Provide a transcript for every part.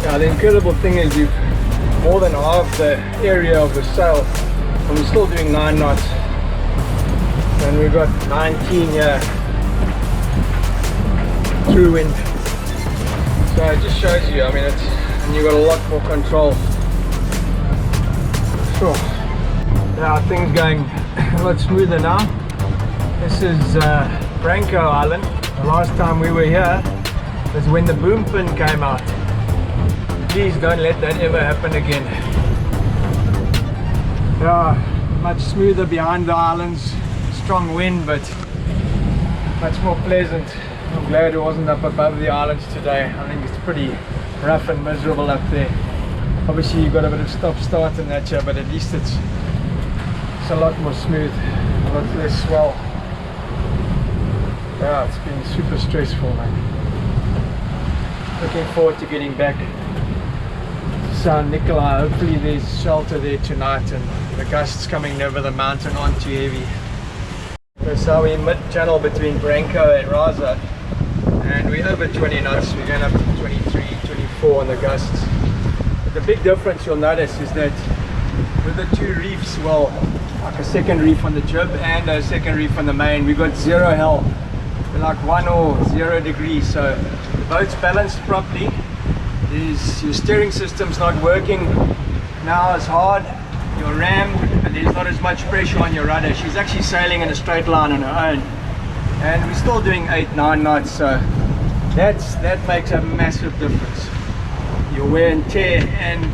Now the incredible thing is we've more than half the area of the sail, and we're still doing 9 knots, and we've got 19 here through wind. So it just shows you, I mean, it's, and you've got a lot more control. Sure. Now things going a lot smoother now. This is Branco Island. The last time we were here was when the boom pin came out. Please don't let that ever happen again. Yeah, much smoother behind the islands. Strong wind, but much more pleasant. I'm glad it wasn't up above the islands today. I think it's pretty rough and miserable up there. Obviously you've got a bit of stop-start in that here, but at least it's a lot more smooth, a lot less swell. Yeah, it's been super stressful, man. Looking forward to getting back to Sao Nicalau. Hopefully there's shelter there tonight, and the gusts coming over the mountain aren't too heavy. So we're mid-channel between Branco and Rasa, and we're over 20 knots. We're going up to 23, 24 on the gusts. But the big difference you'll notice is that with the two reefs, well, like a second reef on the jib and a second reef on the main, we've got zero helm. We're like 1 or 0 degrees, so the boat's balanced properly. Your steering system's not working now as hard, your ram, and there's not as much pressure on your rudder. She's actually sailing in a straight line on her own, and we're still doing 8-9 knots, so that makes a massive difference. Your wear and tear, and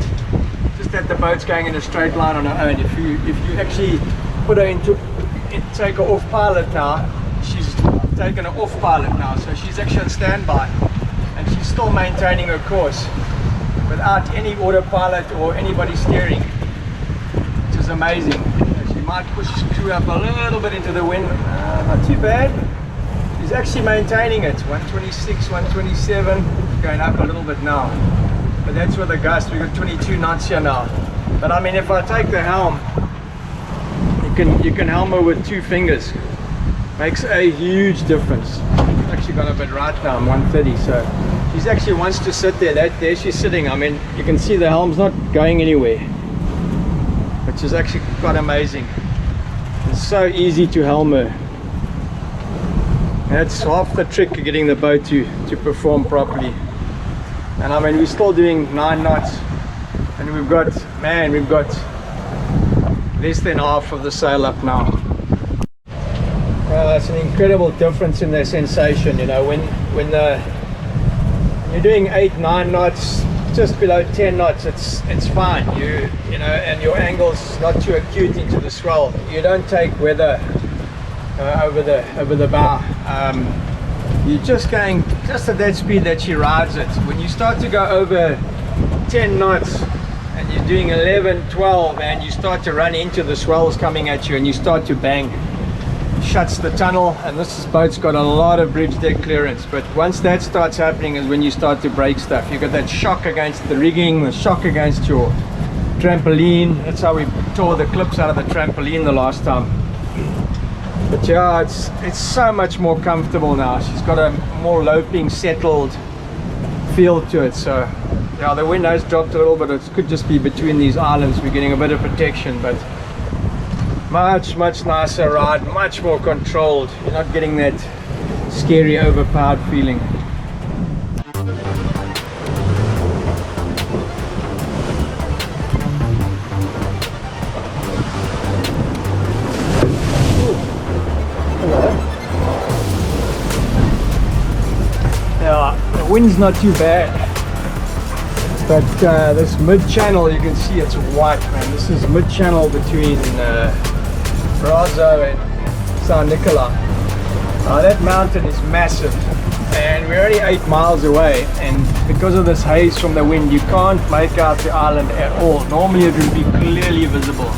just that the boat's going in a straight line on her own. If you actually put her take her off pilot now, she's taken her off pilot now, so she's actually on standby, and she's still maintaining her course without any autopilot or anybody steering, which is amazing. She might push the crew up a little bit into the wind, not too bad. She's actually maintaining it, 126, 127, going up a little bit now. But that's with the gust. We've got 22 knots here now. But I mean, if I take the helm, you can helm her with 2 fingers. Makes a huge difference. Actually got a bit right now, I'm 130, so she's actually wants to sit there. There she's sitting. I mean, you can see the helm's not going anywhere, which is actually quite amazing. It's so easy to helm her. That's half the trick of getting the boat to perform properly. And I mean, we're still doing 9 knots, and we've got less than half of the sail up now. It's an incredible difference in the sensation, you know, when you're doing 8-9 knots, just below 10 knots, it's fine, you know, and your angle's not too acute into the swell. You don't take weather over the bow. You're just going just at that speed that she rides it. When you start to go over 10 knots and you're doing 11, 12, and you start to run into the swells coming at you and you start to bang, shuts the tunnel. And this boat's got a lot of bridge deck clearance, but once that starts happening is when you start to break stuff. You got that shock against the rigging, the shock against your trampoline. That's how we tore the clips out of the trampoline the last time. But yeah, it's so much more comfortable now. She's got a more loping, settled feel to it. So yeah, the wind has dropped a little bit. It could just be between these islands we're getting a bit of protection, but much nicer ride, much more controlled. You're not getting that scary overpowered feeling. Yeah, the wind's not too bad, but this mid-channel, you can see it's white, man. This is mid-channel between Rasa and Sao Nicalau. That mountain is massive, and we're only 8 miles away, and because of this haze from the wind, you can't make out the island at all. Normally it would be clearly visible.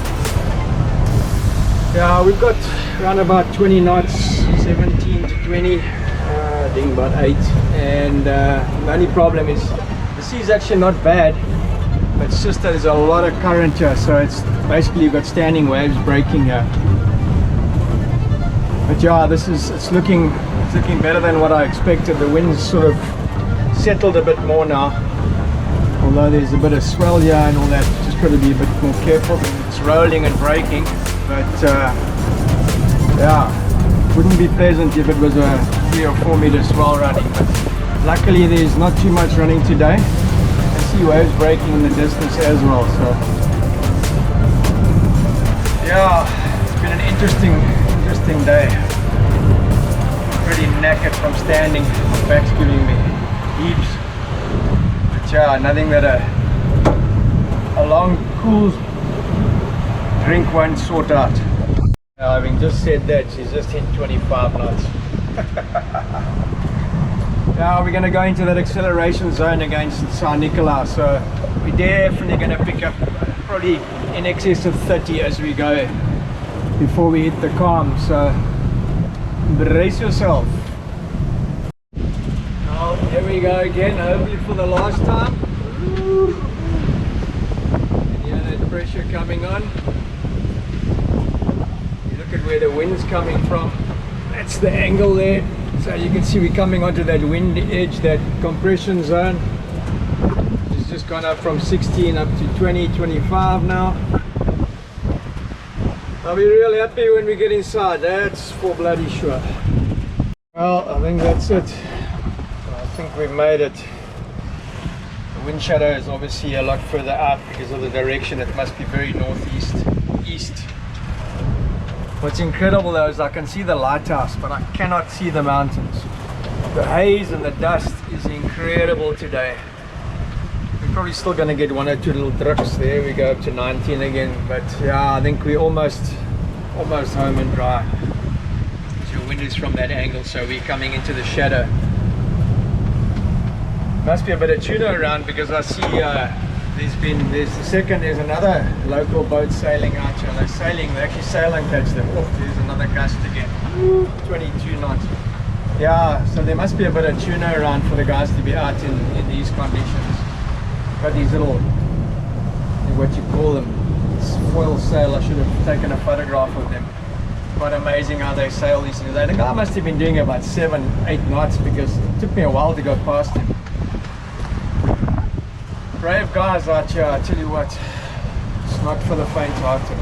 Yeah, we've got around about 20 knots, 17 to 20, I think about 8, and the only problem is the sea's actually not bad, but it's just that there's a lot of current here, so it's basically you've got standing waves breaking here. But yeah, it's looking better than what I expected. The wind's sort of settled a bit more now, although there's a bit of swell here and all that, just got to be a bit more careful when it's rolling and breaking. But yeah, wouldn't be pleasant if it was a 3 or 4 meter swell running, but luckily there's not too much running today. I see waves breaking in the distance as well, so yeah, it's been an interesting day. Pretty knackered from standing, my back's giving me heaps. But yeah, nothing that a long cool drink won't sort out. Having just said that, she's just hit 25 knots. Now we're going to go into that acceleration zone against Sao Nicalau, so we're definitely going to pick up probably in excess of 30 as we go before we hit the calm, so brace yourself. Now here we go again, hopefully for the last time. And you know that pressure coming on. You look at where the wind's coming from, that's the angle there. So you can see we're coming onto that wind edge, that compression zone. It's just gone up from 16 up to 20, 25 now. I'll be real happy when we get inside, that's for bloody sure. Well, I think that's it. I think we've made it. The wind shadow is obviously a lot further out because of the direction. It must be very northeast, east. What's incredible though is I can see the lighthouse, but I cannot see the mountains. The haze and the dust is incredible today. We're probably still going to get 1 or 2 little drips. There we go, up to 19 again. But yeah, I think we're almost home and dry. So the wind is from that angle, so we're coming into the shadow. Must be a bit of tuna around because I see there's another local boat sailing out here. They actually sail and catch them. Oh, there's another gust again. 22 knots. Yeah, so there must be a bit of tuna around for the guys to be out in these conditions. Got these little, what you call them, foil sail. I should have taken a photograph of them. Quite amazing how they sail these things. The guy must have been doing about 7-8 knots because it took me a while to go past him. Brave guys out here, I tell you what, it's not for the faint-hearted.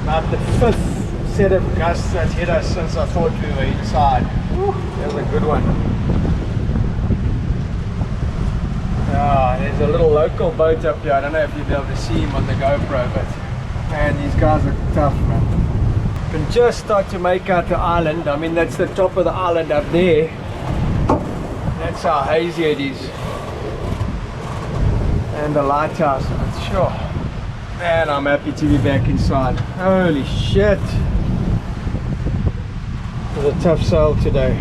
About the 5th set of gusts that hit us since I thought we were inside. That was a good one. There's a little local boat up here. I don't know if you'll be able to see him on the GoPro, but man, these guys are tough, man. You can just start to make out the island. I mean, that's the top of the island up there. That's how hazy it is. And the lighthouse, sure. Man, I'm happy to be back inside. Holy shit. It was a tough sail today.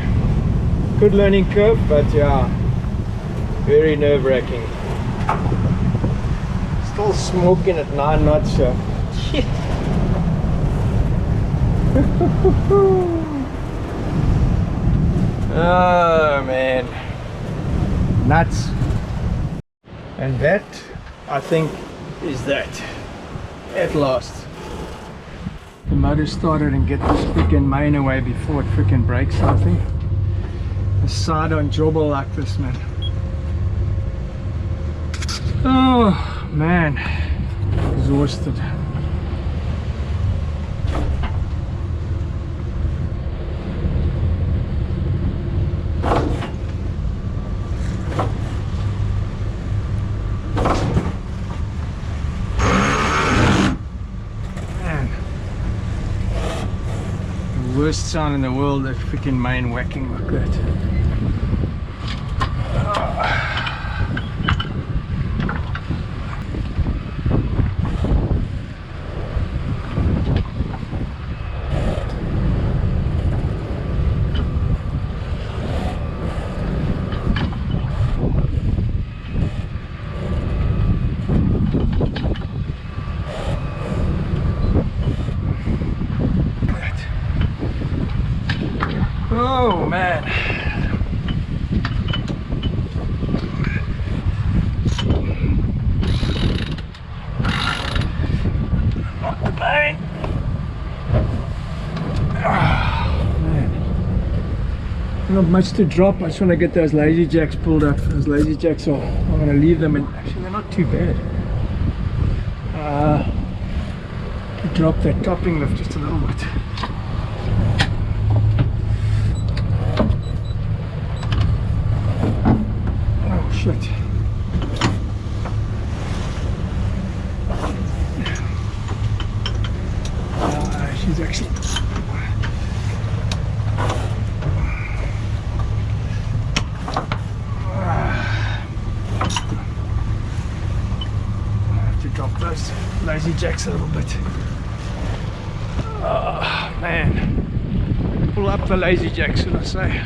Good learning curve, but yeah, very nerve-wracking. Still smoking at 9 knots, so shit. Oh man, nuts. And that, I think, is that at last. The motor started and get this freaking main away before it freaking breaks something. The side on jobble like this, man. Oh man, exhausted. Worst sound in the world, that freaking main whacking like that. Oh man. Not much to drop. I just want to get those lazy jacks pulled up. Those lazy jacks are, I'm going to leave them, and actually they're not too bad. Drop that topping lift just a little bit. Oh shit. She's actually drop those lazy jacks a little bit. Oh man, pull up the lazy jacks, should I say.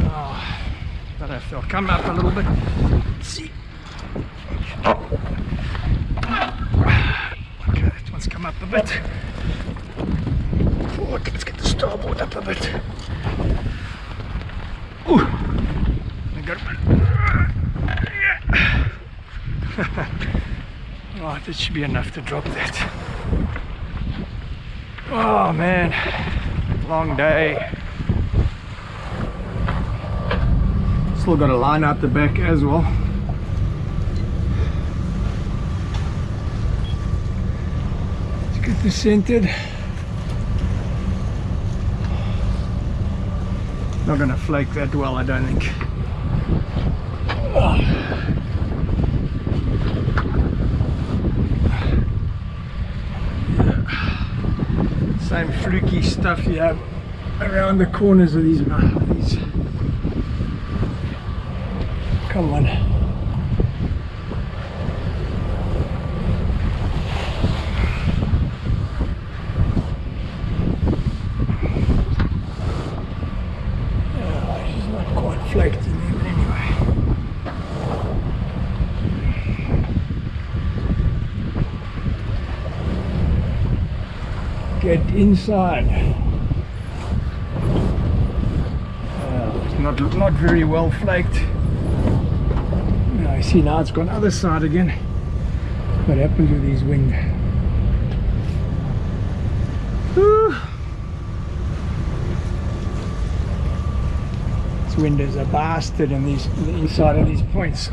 Oh, don't know if they'll come up a little bit. Let's see. Okay, this one's come up a bit. Oh, let's get the starboard up a bit. Ooh, I got one. Yeah. Oh, that should be enough to drop that. Oh man, long day. Still got to line out the back as well. Let's get this centered. Not going to flake that well, I don't think. Oh. Same fluky stuff you have around the corners of these. Come on. Oh, she's not quite flaked in there, but anyway. Get inside. It's not very well flaked. I see now it's gone other side again. What happened to these wind? Whew. This wind is a bastard in the inside of these points.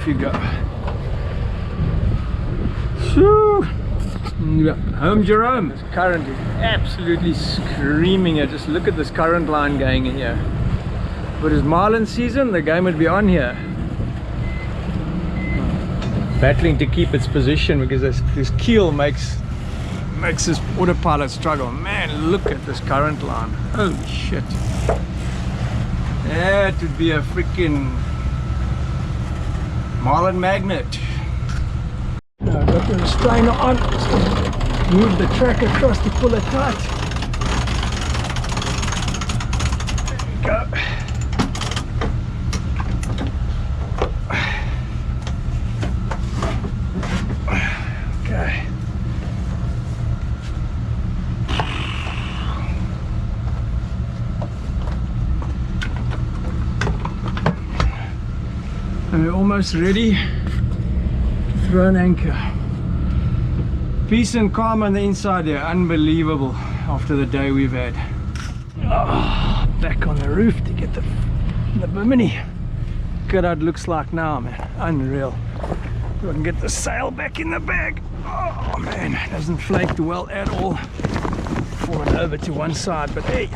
You go. Shoo. Home Jerome. This current is absolutely screaming here. Just look at this current line going in here. If it was marlin season, the game would be on here. Battling to keep its position because this keel makes this autopilot struggle. Man, look at this current line. Holy shit. That would be a freaking marlin magnet. I've got the restrainer on, so move the track across to pull it tight. There we go. Okay. And we're almost ready to throw an anchor. Peace and calm on the inside there, unbelievable after the day we've had. Oh, back on the roof to get the bimini. Look at how it looks like now, man, unreal. If I can get the sail back in the bag. Oh man, it doesn't flake well at all. Falling over to one side, but hey.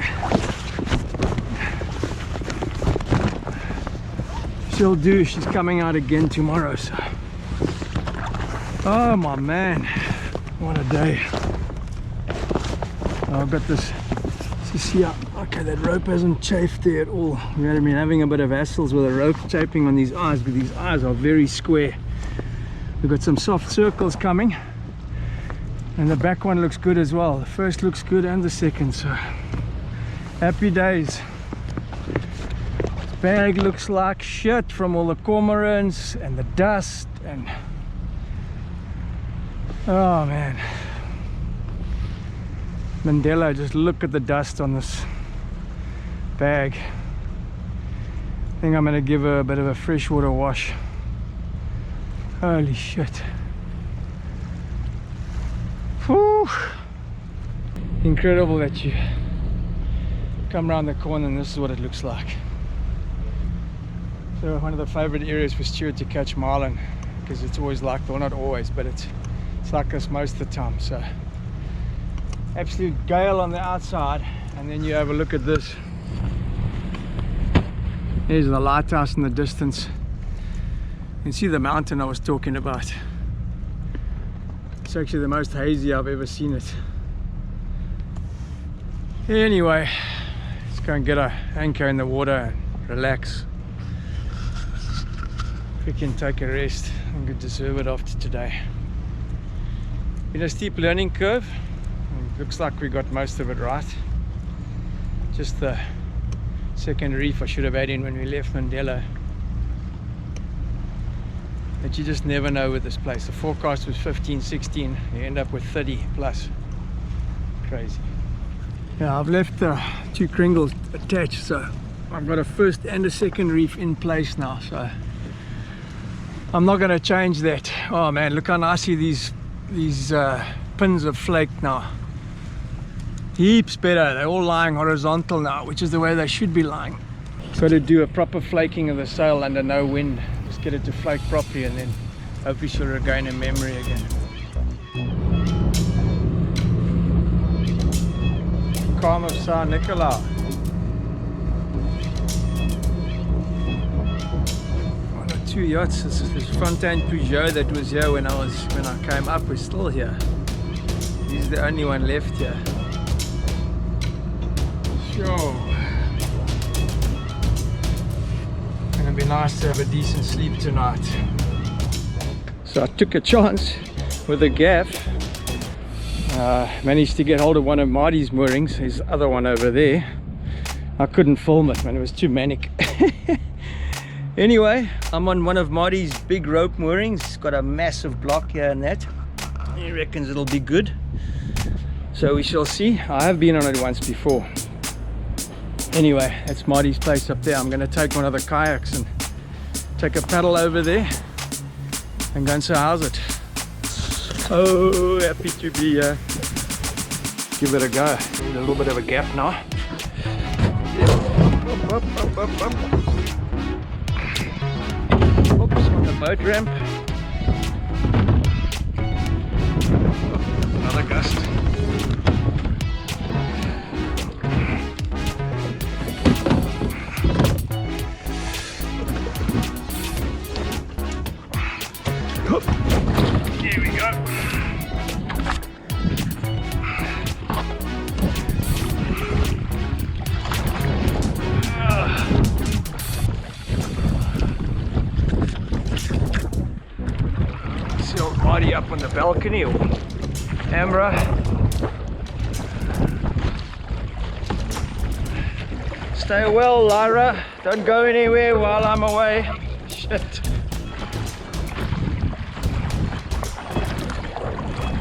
She'll do. She's coming out again tomorrow, so. Oh my man, what a day. Oh, I've got this here. Okay, that rope hasn't chafed there at all. We've been having a bit of hassles with the rope chafing on these eyes, but these eyes are very square. We've got some soft circles coming, and the back one looks good as well. The first looks good and the second, so happy days. Bag looks like shit from all the cormorants and the dust, and oh man, Mandela, just look at the dust on this bag. think I'm gonna give her a bit of a freshwater wash. Holy shit. Whew. Incredible that you come around the corner and this is what it looks like. So one of the favorite areas for Stuart to catch marlin, because it's always like, well, not always, but it's like this most of the time. So absolute gale on the outside, and then you have a look at this. There's the lighthouse in the distance. You can see the mountain I was talking about. It's actually the most hazy I've ever seen it. Anyway, let's go and get our anchor in the water and relax. We can take a rest and good deserve it after today. Been a steep learning curve. It looks like we got most of it right. Just the second reef I should have had in when we left Mandela. But you just never know with this place. The forecast was 15, 16. You end up with 30 plus. Crazy. Yeah, I've left 2 kringles attached, so I've got a first and a second reef in place now. So I'm not going to change that. Oh man, look how nicely these pins have flaked now. Heaps better. They're all lying horizontal now, which is the way they should be lying. Got to do a proper flaking of the sail under no wind. Just get it to flake properly, and then hopefully she'll regain her memory again. Calm of Sao Nicalau. One or 2 yachts. This front-end Peugeot that was here when I came up was still here. He's the only one left here. Sure. Gonna be nice to have a decent sleep tonight. So I took a chance with a gaff. Managed to get hold of one of Marty's moorings, his other one over there. I couldn't film it, man, it was too manic. Anyway, I'm on one of Marty's big rope moorings. It's got a massive block here and that. He reckons it'll be good. So we shall see. I have been on it once before. Anyway, that's Marty's place up there. I'm going to take one of the kayaks and take a paddle over there and go and say how's it. So happy to be here. Give it a go. Need a little bit of a gap now. Up, up, up, up. Oops, on the boat ramp. Another gust. Here we go. See old Marty up on the balcony, or Amra. Stay well, Lyra. Don't go anywhere while I'm away. Shit.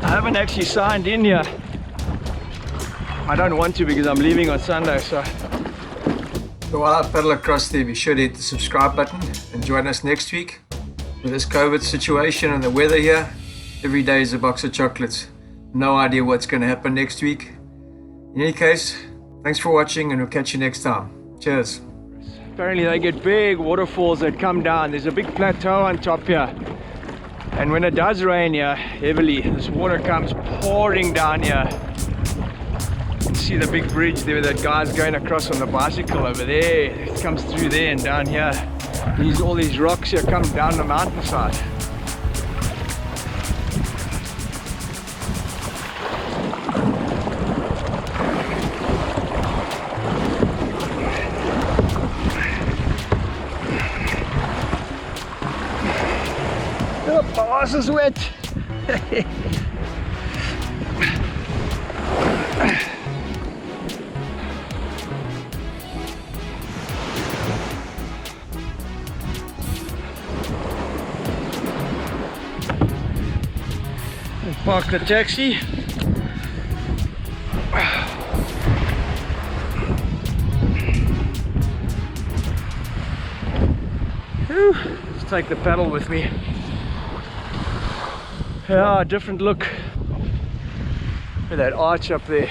I haven't actually signed in yet. I don't want to because I'm leaving on Sunday, so while I paddle across there, be sure to hit the subscribe button and join us next week. With this COVID situation and the weather here, every day is a box of chocolates. No idea what's going to happen next week. In any case, thanks for watching and we'll catch you next time. Cheers. Apparently they get big waterfalls that come down. There's a big plateau on top here. And when it does rain here heavily, this water comes pouring down here. You can see the big bridge there that guy's going across on the bicycle over there. It comes through there and down here. All these rocks here come down the mountainside. Oh, my ass is wet. Park the taxi. Whew. Let's take the paddle with me. Yeah, different look. Look at that arch up there.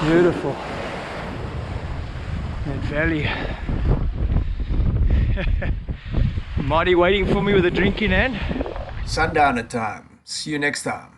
Beautiful. That valley. Marty waiting for me with a drink in hand. Sundowner time. See you next time.